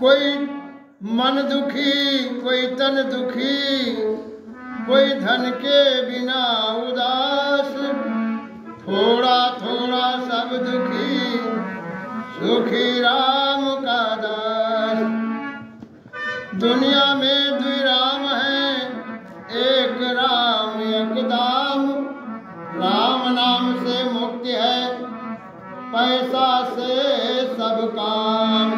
कोई मन दुखी, कोई तन दुखी, कोई धन के बिना उदास, थोड़ा थोड़ा सब दुखी, सुखी राम का दास। दुनिया में दुई राम है, एक राम एक दाम। राम नाम से मुक्ति है, पैसा से सब काम।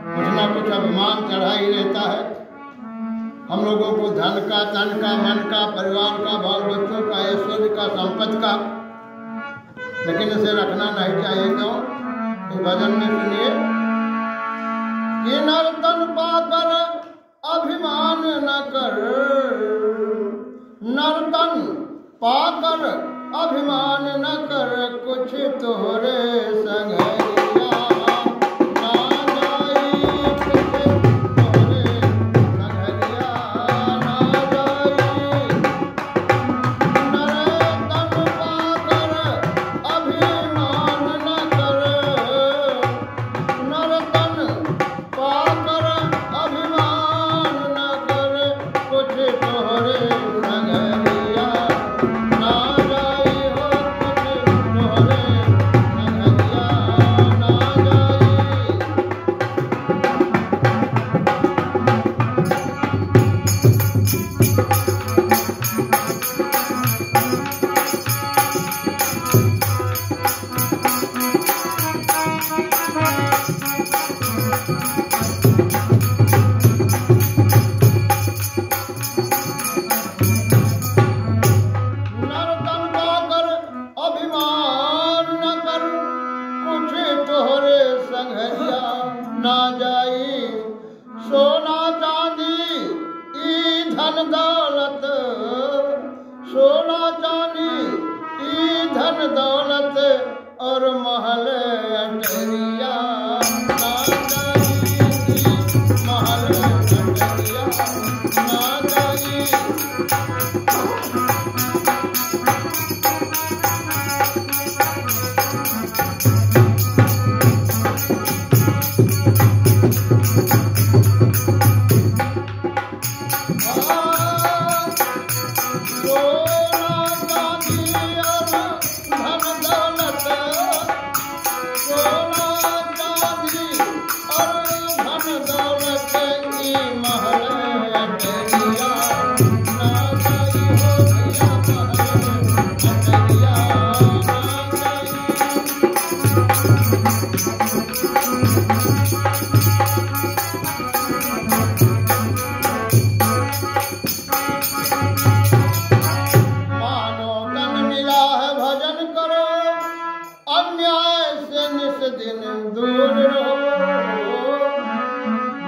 कुछ ना कुछ अभिमान चढ़ा ही रहता है हम लोगों को, धन का, तन का, मन का, परिवार का, बाल बच्चों का, ऐश्वर्य का, संपत्ति का। लेकिन इसे रखना नहीं चाहिए। क्यों? तो भजन में सुनिए कि नर्तन पाकर अभिमान न कर, नर्तन पाकर अभिमान न कर, कुछ तोरे संगरिया ना जाई, कुछ तोरे संगरिया ना जाई। नर्तन पाकर अभिमान न कर, नर्तन पाकर अभिमान न कर, कुछ तोरे संगरिया ना जाई हो, कुछ तोरे संगरिया ना जाई। नर्तन पाकर अभिमान न कर, कुछ तोहरे संगरिया ना जाई। सोना चांदी ई धन दौलत, सोना चांदी ई धन दौलत, और महल अटरिया ना जाई, महल अटरिया ना जाई। सोना चांदी और धन दौलत, सोना चांदी और धन दौलत की महल अटरिया ना जाई हो भैया, महल अटरिया ना जाई। मानो तन मिला है भजन करो, अन्याय से निस दिन दूर रहो।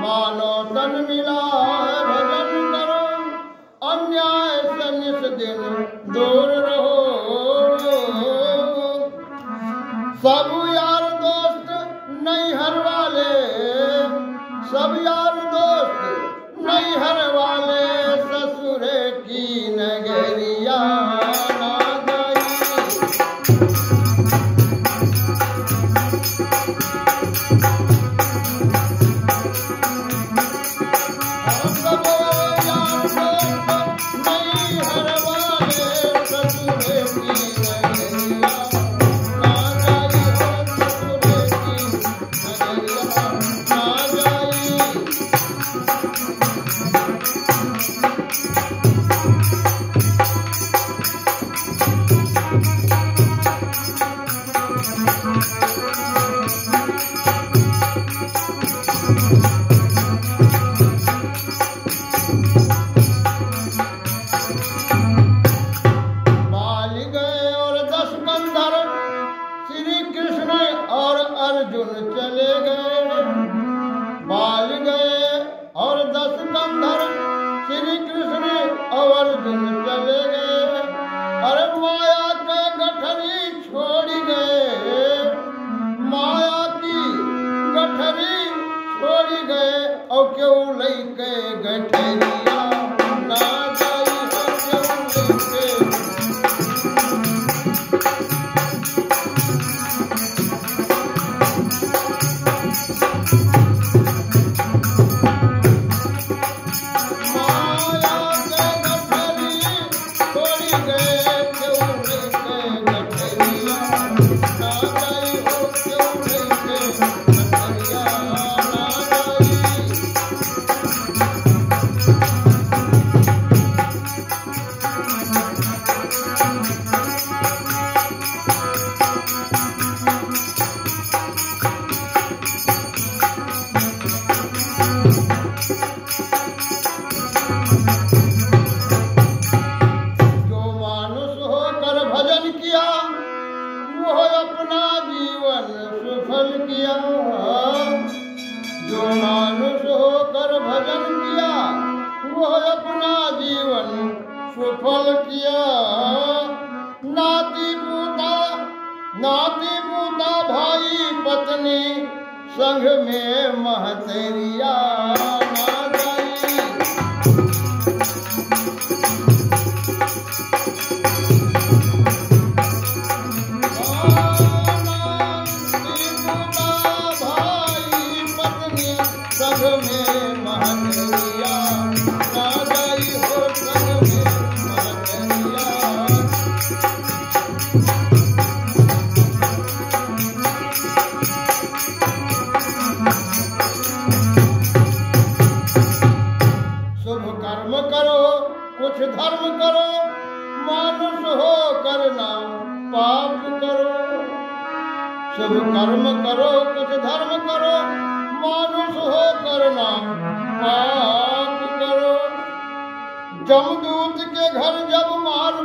मानो तन मिला है भजन करो, अन्याय से निस दिन दूर रहो। सब यार दोस्त नैहर वाले, सब यार दोस्त नैहर वाले, ससुर की नगरिया ना जाई। सब यार दोस्त नैहर वाले, ससुर की नगरिया ना जाई हो, ससुर की नगरिया ना जाई। बाल गए और 10 कंधर, श्री कृष्ण और अर्जुन चले गए। बाल गए और 10 कंधर, श्री कृष्ण और अर्जुन चले गए। अरे माया के गठरी छोड़ गए, माया की गठरी छोड़ गए, और क्यों लैके गठरिया ना जाई हो, क्यों लैके। जो मानुष होकर भजन किया वह अपना जीवन सुफल किया। नाती पोता भाई पत्नी संग में महतेरिया ना जाई। संग में महतेरिया ना जाई हो संग में महतेरिया। शुभ कर्म करो कुछ धर्म करो मानुष हो करना पाप करो। शुभ कर्म करो कुछ धर्म करो मानुष हो करना पाप करो। जमदूत के घर जब मार